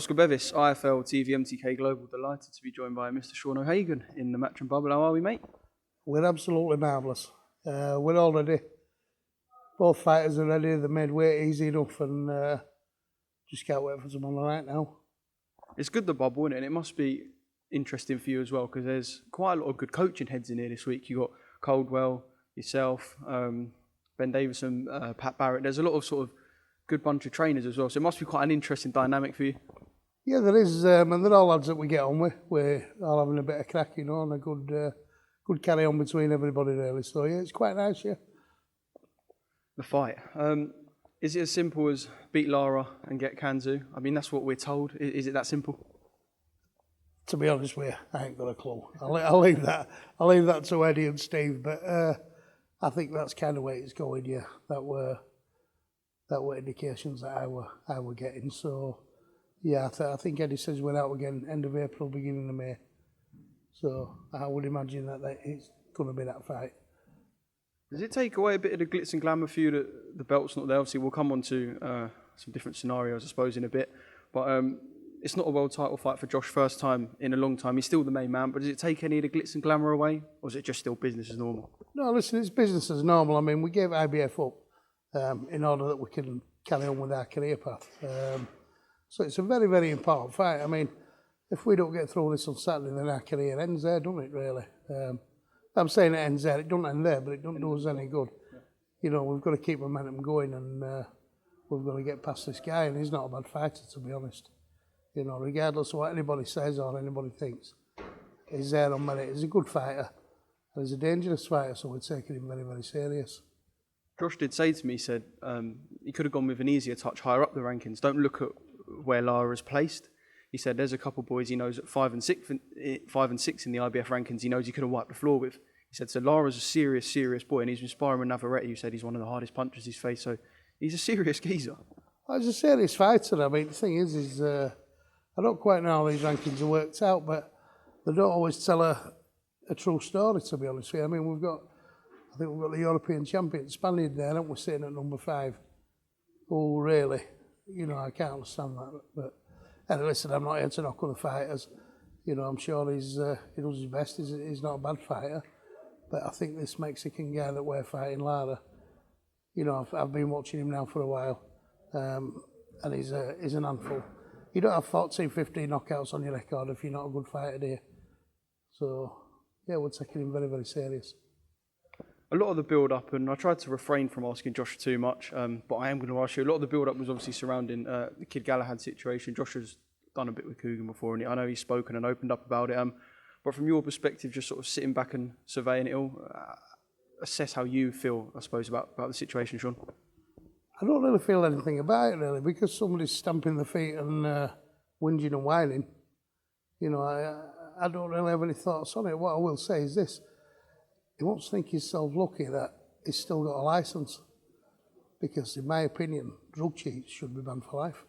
Oscar Bevis, IFL TV MTK Global, delighted to be joined by Mr. Sean O'Hagan in the Match and Bubble. How are we, mate? We're absolutely marvellous. We're all ready. Both fighters are ready. They made weight easy enough and just can't wait for tomorrow night now. It's good, the bubble, isn't it? And it must be interesting for you as well, because there's quite a lot of good coaching heads in here this week. You got Coldwell, yourself, Ben Davison, Pat Barrett. There's a lot of sort of good bunch of trainers as well, so it must be quite an interesting dynamic for you. Yeah, there is, and they're all lads that we get on with. We're all having a bit of crack, you know, and a good carry on between everybody really. So yeah, it's quite nice, yeah. The fight. Is it as simple as beat Lara and get Kanzu? I mean, that's what we're told. Is it that simple? To be honest with you, I ain't got a clue. I'll leave that to Eddie and Steve, but I think that's kind of where it's going, yeah. That were indications that I were getting. So yeah, I think Eddie says we're out again end of April, beginning of May. So I would imagine that it's going to be that fight. Does it take away a bit of the glitz and glamour for you that the belt's not there? Obviously, we'll come on to some different scenarios, I suppose, in a bit. But it's not a world title fight for Josh, first time in a long time. He's still the main man, but does it take any of the glitz and glamour away? Or is it just still business as normal? No, listen, it's business as normal. I mean, we gave IBF up in order that we can carry on with our career path. So it's a very, very important fight. I mean, if we don't get through this on Saturday, then our career ends there, doesn't it, really? I'm saying it ends there. It doesn't end there, but it doesn't do us any good. You know, we've got to keep momentum going, and we've got to get past this guy, and he's not a bad fighter, to be honest. You know, regardless of what anybody says or anybody thinks, he's there on merit. He's a good fighter, and he's a dangerous fighter, so we're taking him very, very serious. Josh did say to me, he said he could have gone with an easier touch higher up the rankings. Don't look at where Lara is placed. He said there's a couple of boys he knows at 5 and 6 in the IBF rankings he knows he could have wiped the floor with. He said, so Lara's a serious, serious boy, and he's inspiring with Navarrete, who said he's one of the hardest punchers he's faced, so he's a serious geezer. Well, he's a serious fighter. I mean, the thing is I don't quite know how these rankings are worked out, but they don't always tell a true story, to be honest with you. I mean, I think we've got the European champion Spaniard there, haven't we, sitting at number 5. Oh, really? You know, I can't understand that. But anyway, listen, I'm not here to knock other fighters. You know, I'm sure he does his best. He's not a bad fighter. But I think this Mexican guy that we're fighting, Lara, you know, I've been watching him now for a while, and he's an handful. You don't have 14, 15 knockouts on your record if you're not a good fighter, do you? So, yeah, we're taking him very, very serious. A lot of the build-up, and I tried to refrain from asking Josh too much, but I am going to ask you, a lot of the build-up was obviously surrounding the kid Galahad situation. Josh has done a bit with Coogan before, and I know he's spoken and opened up about it. But from your perspective, just sort of sitting back and surveying it all, assess how you feel, I suppose, about the situation, Sean. I don't really feel anything about it, really, because somebody's stamping their feet and whinging and whining. You know, I don't really have any thoughts on it. What I will say is this. He wants to think himself lucky that he's still got a licence, because in my opinion, drug cheats should be banned for life.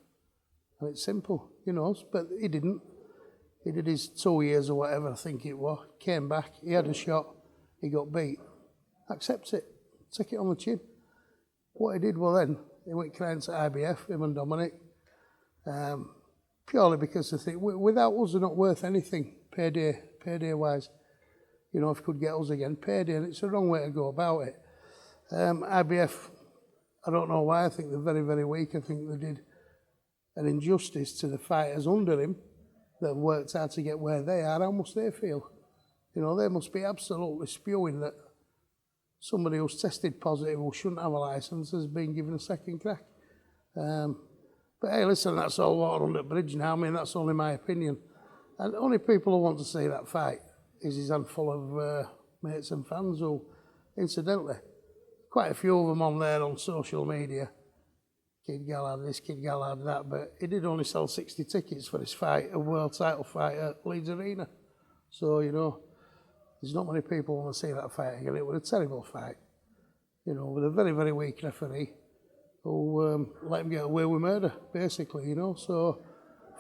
And it's simple, you know, but he didn't. He did his 2 years or whatever, I think it was, came back, he had a shot, he got beat. Accept it, take it on the chin. What he did, well then, he went crying to IBF, him and Dominic, purely because they think, without us, they're not worth anything, payday-wise. You know, if he could get us again, payday, and it's the wrong way to go about it. IBF, I don't know why, I think they're very, very weak. I think they did an injustice to the fighters under him that have worked hard to get where they are. How must they feel? You know, they must be absolutely spewing that somebody who's tested positive who shouldn't have a licence has been given a second crack. But hey, listen, that's all water under the bridge now. I mean, that's only my opinion. And the only people who want to see that fight is his handful of mates and fans who, incidentally, quite a few of them on there on social media, Kid Galahad this, Kid Galahad that, but he did only sell 60 tickets for his fight, a world title fight at Leeds Arena. So, you know, there's not many people want to see that fight again. It was a terrible fight, you know, with a very, very weak referee who let him get away with murder, basically, you know. So,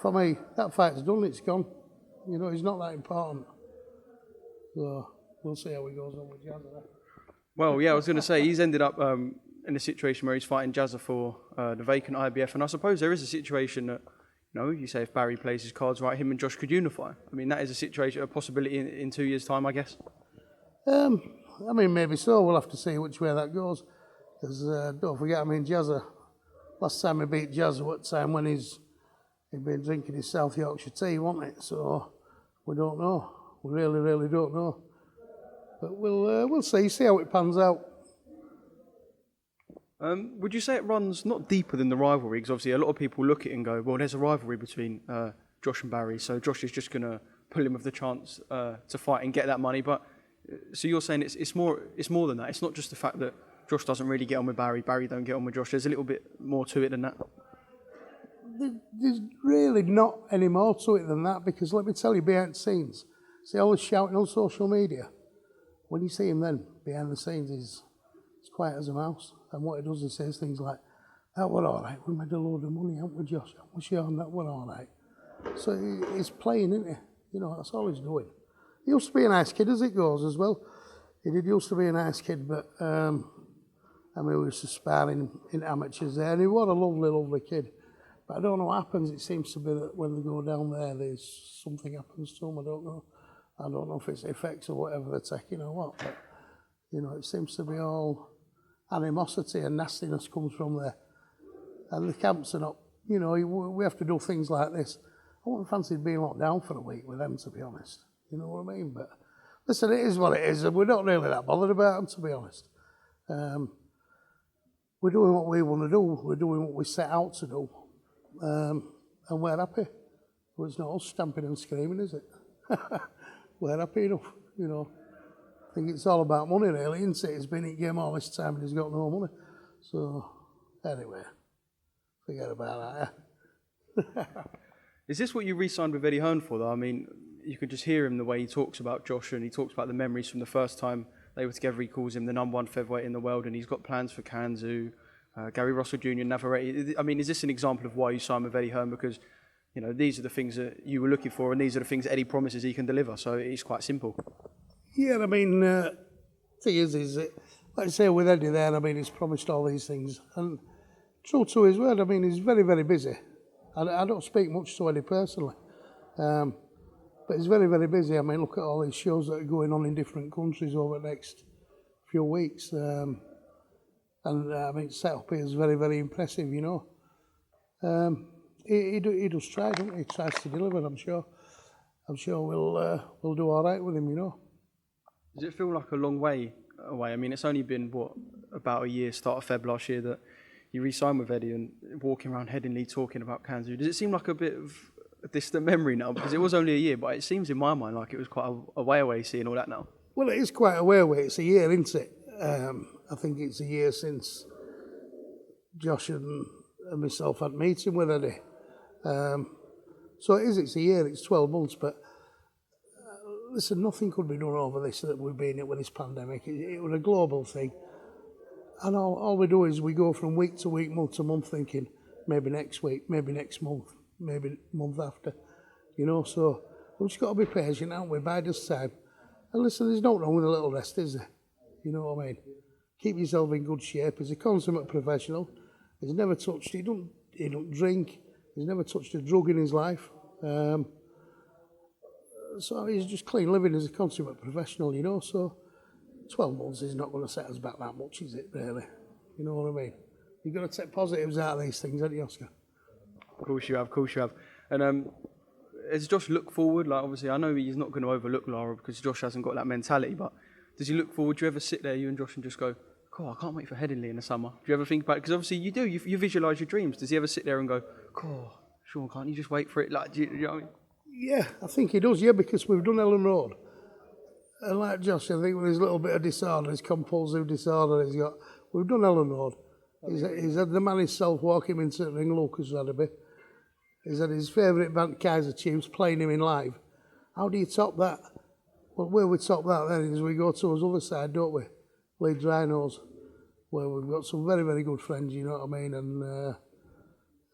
for me, that fight's done, it's gone. You know, it's not that important. So, we'll see how he goes on with Jazza. Well, yeah, I was going to say, he's ended up in a situation where he's fighting Jazza for the vacant IBF, and I suppose there is a situation that No, you say if Barry plays his cards right, him and Josh could unify. I mean, that is a situation, a possibility in 2 years' time, I guess. I mean, maybe so. We'll have to see which way that goes. Because don't forget, I mean, Jazza, last time he beat Jazza, what time when he'd been drinking his South Yorkshire tea, wasn't it? So we don't know. We really, really don't know. But we'll see how it pans out. Would you say it runs not deeper than the rivalry? Because obviously a lot of people look at it and go, well, there's a rivalry between Josh and Barry, so Josh is just going to pull him with the chance to fight and get that money. But so you're saying it's more than that. It's not just the fact that Josh doesn't really get on with Barry, Barry don't get on with Josh. There's a little bit more to it than that. There's really not any more to it than that, because let me tell you, behind the scenes, see all the shouting on social media, when you see him then, behind the scenes, he's quiet as a mouse. And what he does, he says things like, that were all right, we made a load of money, haven't we, Josh? Haven't we, Sean? That were all right. So he's playing, isn't he? You know, that's all he's doing. He used to be a nice kid as it goes as well. He did used to be a nice kid, but I mean, we used to spar in amateurs there, and he was a lovely, lovely kid. But I don't know what happens. It seems to be that when they go down there, there's something happens to them. I don't know. I don't know if it's effects or whatever they're taking or what. But, you know, it seems to be all animosity and nastiness comes from there. And the camps are not, you know, we have to do things like this. I wouldn't fancy being locked down for a week with them, to be honest. You know what I mean? But listen, it is what it is, and we're not really that bothered about them, to be honest. We're doing what we want to do. We're doing what we set out to do. And we're happy. Well, it's not us stamping and screaming, is it? We're happy enough, you know. I think it's all about money, really, isn't it? He's been in game all this time and he's got no money. So, anyway, forget about that. Is this what you re-signed with Eddie Hearn for, though? I mean, you can just hear him the way he talks about Josh, and he talks about the memories from the first time they were together. He calls him the #1 featherweight in the world, and he's got plans for Kanzu, Gary Russell Jr., Navarrete. I mean, is this an example of why you signed with Eddie Hearn? Because, you know, these are the things that you were looking for, and these are the things Eddie promises he can deliver. So it's quite simple. Yeah, I mean, thing is like I say, with Eddie there, I mean, he's promised all these things. And true to his word, I mean, he's very, very busy. I don't speak much to Eddie personally. But he's very, very busy. I mean, look at all these shows that are going on in different countries over the next few weeks. And I mean, setup here is very, very impressive, you know. He does try, doesn't he? He tries to deliver, I'm sure. I'm sure we'll do all right with him, you know. Does it feel like a long way away? I mean, it's only been, about a year, start of Feb last year, that you re-signed with Eddie and walking around Headingley talking about Kanzu. Does it seem like a bit of a distant memory now? Because it was only a year, but it seems in my mind like it was quite a way away seeing all that now. Well, it is quite a way away. It's a year, isn't it? I think it's a year since Josh and myself had a meeting with Eddie. So it's a year, it's 12 months, but listen, nothing could be done over this that we've been in with this pandemic. It was a global thing. And all we do is we go from week to week, month to month, thinking maybe next week, maybe next month, maybe month after, you know. So we've just got to be patient, haven't we, by this time. And listen, there's no wrong with a little rest, is there? You know what I mean? Keep yourself in good shape. He's a consummate professional. He's never touched, he don't drink. He's never touched a drug in his life. So he's just clean living as a consummate professional, you know. So 12 months is not going to set us back that much, is it, really? You know what I mean? You've got to take positives out of these things, haven't you, Oscar? Of course you have. And does Josh look forward? Like, obviously, I know he's not going to overlook Lara because Josh hasn't got that mentality, but does he look forward? Do you ever sit there, you and Josh, and just go, "Cool, I can't wait for Headingley in the summer"? Do you ever think about it? Because obviously you do. You visualise your dreams. Does he ever sit there and go, "Cool, Sean, can't you just wait for it?" Like, do you know what I mean? Yeah, I think he does, yeah, because we've done Ellen Road. And like Josh, I think with his little bit of disorder, his compulsive disorder he's got, we've done Ellen Road. He's had the man himself walk him into the ring, Lucas Radaby. He's had his favourite band, Kaiser Chiefs, playing him in live. How do you top that? Well, where we top that then is we go to his other side, don't we? Leeds Rhinos, where we've got some very, very good friends, you know what I mean? And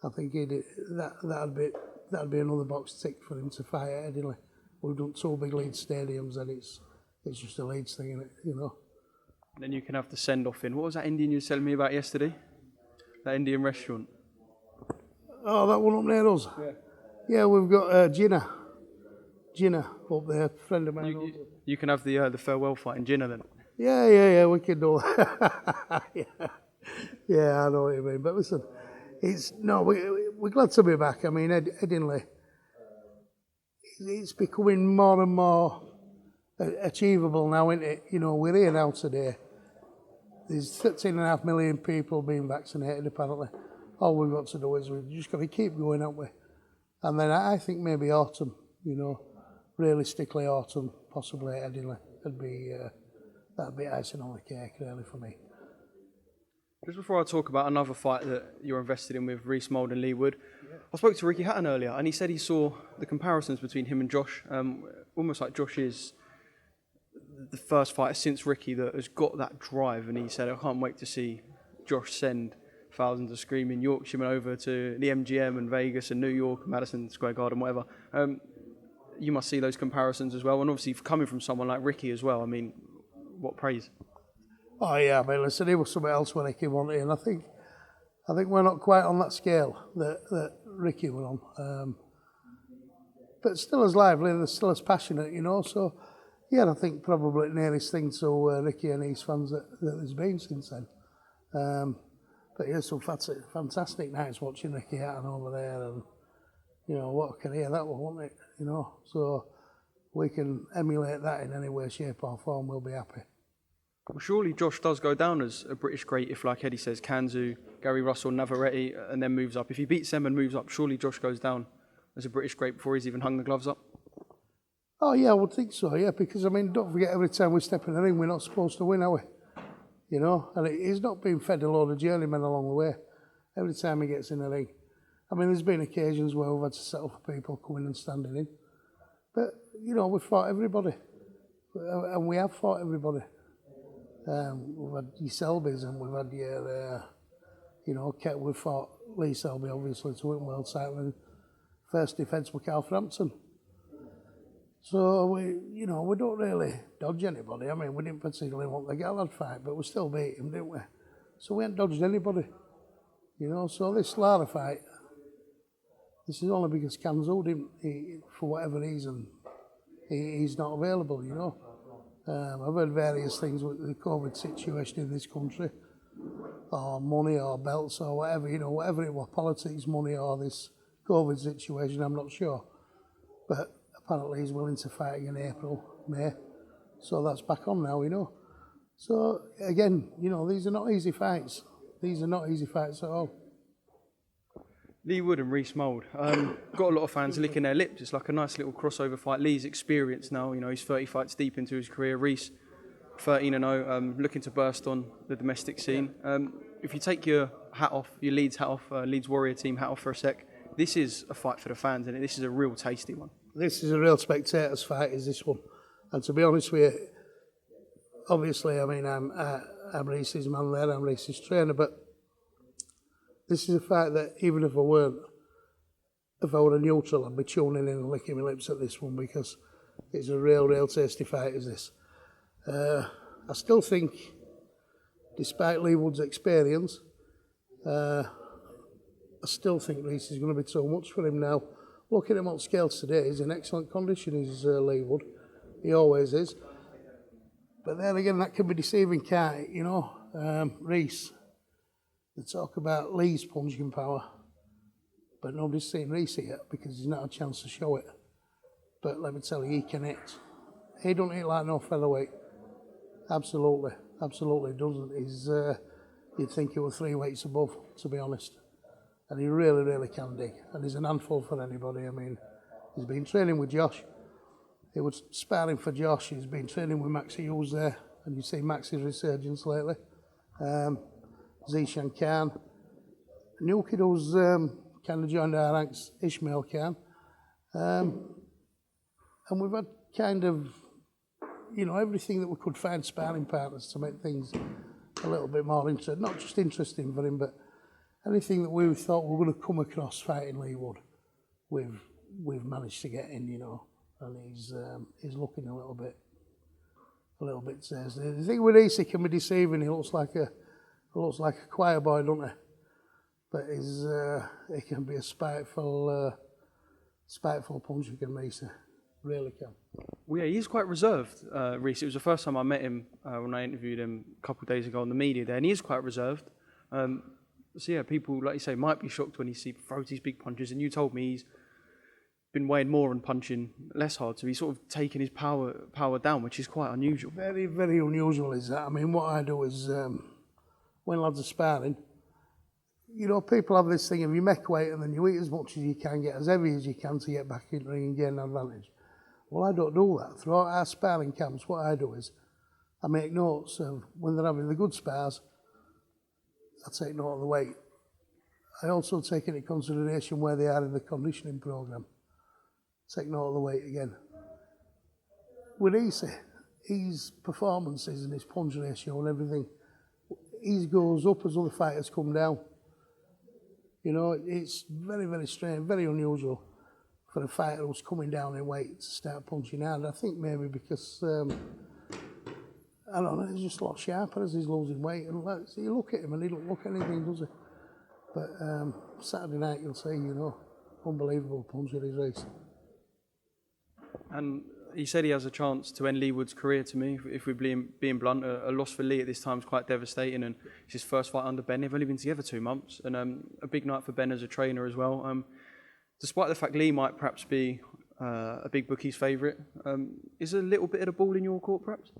I think that'd be another box tick for him to fight at Headingley. We've done 2 big Leeds stadiums, and it's just a Leeds thing, isn't it? You know. And then you can have the send off in. What was that Indian you were telling me about yesterday? That Indian restaurant. Oh, that one up near us. Yeah. Yeah, we've got Gina up there, a friend of mine. You can have the farewell fight in Jinnah then. Yeah, we can do that. yeah, I know what you mean. But listen, we're glad to be back. I mean, Headingley, it's becoming more and more achievable now, isn't it? You know, we're here now today. There's 13.5 million people being vaccinated, apparently. All we've got to do is we've just got to keep going, haven't we? And then I think maybe autumn, you know, realistically autumn, possibly at Headingley, that'd be icing on the cake, really, for me. Just before I talk about another fight that you're invested in with Reece Mould and Lee Wood, I spoke to Ricky Hatton earlier, and he said he saw the comparisons between him and Josh, almost like Josh is the first fighter since Ricky that has got that drive, and he said, I can't wait to see Josh send thousands of screaming Yorkshiremen over to the MGM and Vegas and New York, Madison Square Garden, whatever. You must see those comparisons as well, and obviously coming from someone like Ricky as well, I mean, what praise. Oh yeah, I mean, listen, he was something else when Ricky wanted, and I think we're not quite on that scale that Ricky was on. But still as lively and still as passionate, you know, so yeah, I think probably the nearest thing to Ricky and his fans that there's been since then. But yeah, some fantastic nights watching Ricky Hatton over there, and you know, what a career that was, wasn't it? You know, so we can emulate that in any way, shape or form, we'll be happy. Well, surely Josh does go down as a British great if, like Eddie says, Kanzu, Gary Russell, Navarrete, and then moves up. If he beats them and moves up, surely Josh goes down as a British great before he's even hung the gloves up? Oh yeah, I would think so, yeah, because I mean, don't forget every time we step in the ring, we're not supposed to win, are we? You know, and he's not been fed a load of journeymen along the way. Every time he gets in the ring. I mean, there's been occasions where we've had to settle for people coming and standing in. But, you know, we've fought everybody. And we have fought everybody. We've had your Selbys and we've had your, you know, we've fought Lee Selby, obviously, to win world title. And first defence with Carl Frampton. So, we don't really dodge anybody. I mean, we didn't particularly want the Galahad fight, but we still beat him, didn't we? So we hadn't dodged anybody. You know, so this Lara fight, this is only because Kanzu didn't, for whatever reason, he's not available, you know. I've heard various things with the COVID situation in this country, or money or belts or whatever, you know, whatever it was, politics, money or this COVID situation, I'm not sure. But apparently he's willing to fight in April, May. So that's back on now, you know. So again, you know, these are not easy fights. These are not easy fights at all. Lee Wood and Reece Mould. Got a lot of fans licking their lips. It's like a nice little crossover fight. Lee's experienced now. You know, he's 30 fights deep into his career. Reece, 13-0, looking to burst on the domestic scene. If you take your hat off, your Leeds hat off, Leeds Warrior team hat off for a sec, this is a fight for the fans, and this is a real tasty one. This is a real spectator's fight, is this one. And to be honest with you, obviously, I mean, I'm Reece's man there, I'm Reece's trainer, but this is a fight that even if I were a neutral, I'd be tuning in and licking my lips at this one because it's a real tasty fight, is this. I still think, despite Lee Wood's experience, I still think Reece is going to be too much for him now. Looking at him on scales today, he's in excellent condition, is Lee Wood. He always is. But then again, that can be deceiving, can't it? You know, Reece, they talk about Lee's punching power, but nobody's seen Reece yet because he's not had a chance to show it. But let me tell you, he can hit. He don't hit like no featherweight. Absolutely doesn't. He's, you'd think he was 3 weights above, to be honest. And he really can dig. And he's an handful for anybody. I mean, he's been training with Josh. He was sparring for Josh. He's been training with Maxie Hughes there. And you see Maxie's resurgence lately. Zishan Khan. A new kid who's kind of joined our ranks, Ishmael Khan. And we've had kind of, you know, everything that we could find sparring partners to make things a little bit more interesting. Not just interesting for him, but anything that we thought we were going to come across fighting Lee Wood, we've managed to get in, you know. And he's looking a little bit tasty. The thing with Reece, he can be deceiving. He looks like a choir boy, doesn't he? But he can be a spiteful spiteful puncher can Reese, really can. Well, yeah, he's quite reserved, Reece. It was the first time I met him when I interviewed him a couple of days ago on the media there, and he is quite reserved. So yeah, people, like you say, might be shocked when he throws these big punches, and you told me he's been weighing more and punching less hard, so he's sort of taken his power down, which is quite unusual. Very, very unusual is that. I mean, what I do is, when lads are sparring, you know, people have this thing, if you make weight and then you eat as much as you can, get as heavy as you can to get back in the ring and gain an advantage. Well, I don't do that. Throughout our sparring camps, what I do is, I make notes of when they're having the good spars, I take note of the weight. I also take into consideration where they are in the conditioning programme. Take note of the weight again. With Issa, his performances and his punch ratio and everything, he goes up as other fighters come down. You know, it's very, very strange, very unusual for a fighter who's coming down in weight to start punching hard. I think maybe because, I don't know, he's just a lot sharper as he's losing weight. And like, so you look at him and he don't look anything, does he? But Saturday night you'll see, you know, unbelievable puncher he's Reece. And he said he has a chance to end Lee Wood's career, to me, if we're being blunt. A loss for Lee at this time is quite devastating, and it's his first fight under Ben. They've only been together 2 months, and a big night for Ben as a trainer as well. Despite the fact Lee might perhaps be a big bookie's favourite, is a little bit of the ball in your court, perhaps?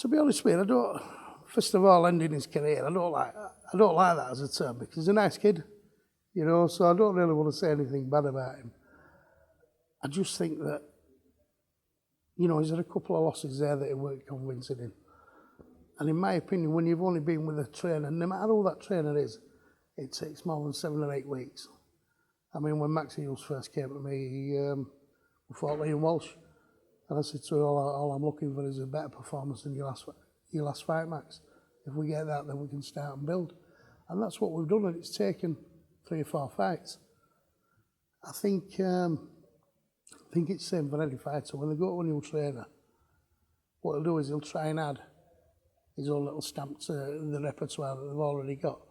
To be honest with you, I don't. First of all, ending his career, I don't like that as a term because he's a nice kid, you know. So I don't really want to say anything bad about him. I just think that, you know, he's had a couple of losses there that he weren't convincing in. And in my opinion, when you've only been with a trainer, no matter who that trainer is, it takes more than 7 or 8 weeks. I mean, when Max Hughes first came to me, he fought Liam Walsh. And I said to him, all I'm looking for is a better performance than your last fight, Max. If we get that, then we can start and build. And that's what we've done, and it's taken 3 or 4 fights. I think it's the same for any fighter. When they go to a new trainer, what he'll do is he'll try and add his own little stamp to the repertoire that they've already got.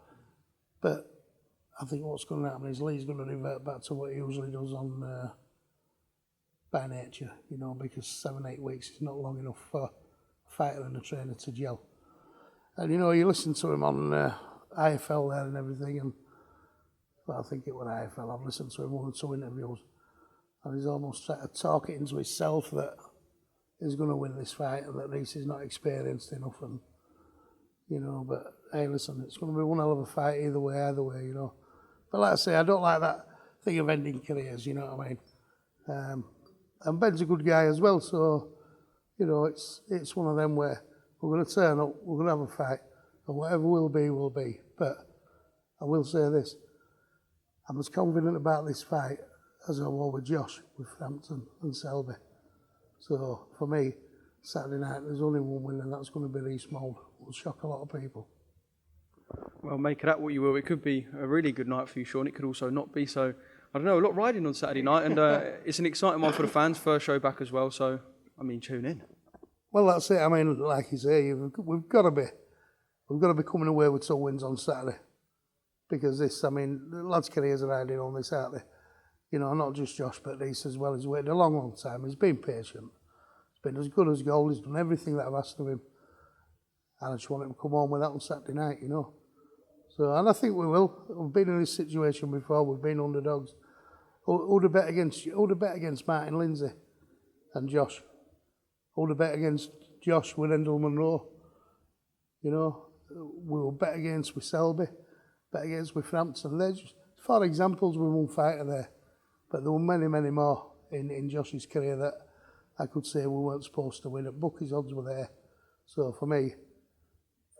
But I think what's going to happen is Lee's going to revert back to what he usually does on by nature, you know, because 7 or 8 weeks is not long enough for a fighter and a trainer to gel. And you know, you listen to him on IFL there and everything, and well, I think it was IFL. I've listened to him 1 or 2 interviews, and he's almost trying to talk it into himself that he's going to win this fight and that Reece is not experienced enough, and you know. But hey, listen, it's going to be one hell of a fight either way, you know. But like I say, I don't like that thing of ending careers, you know what I mean. And Ben's a good guy as well, so you know, it's one of them where we're going to turn up, we're going to have a fight, and whatever will be, will be. But I will say this, I'm as confident about this fight as I was with Josh, with Frampton and Selby. So for me, Saturday night, there's only one win, and that's going to be Reece Mould. It will shock a lot of people. Well, make of that what you will. It could be a really good night for you, Sean. It could also not be. So, I don't know, a lot riding on Saturday night, and it's an exciting one for the fans. First show back as well, so, I mean, tune in. Well, that's it. I mean, like you say, we've got to be coming away with 2 wins on Saturday. Because this, I mean, the lads' careers are riding on this, aren't they? You know, not just Josh, but Reece as well. He's waited a long, long time. He's been patient. He's been as good as gold. He's done everything that I've asked of him. And I just want him to come home with that on Saturday night, you know. So, and I think we will. We've been in this situation before. We've been underdogs. Who'd have bet against Martin Lindsay and Josh? Who'd have bet against Josh with Endel Monroe? You know, we will bet against with Selby, bet against with Frampton. There's just 4 examples with one fighter there. But there were many, many more in Josh's career that I could say we weren't supposed to win. At Bucky's odds were there. So for me,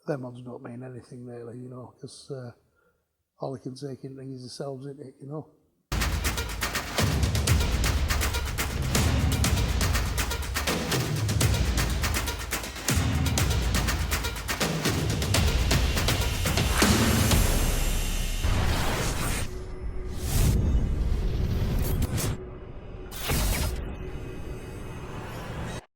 them odds don't mean anything really, you know, because all they can take in ring is themselves, isn't it, you know.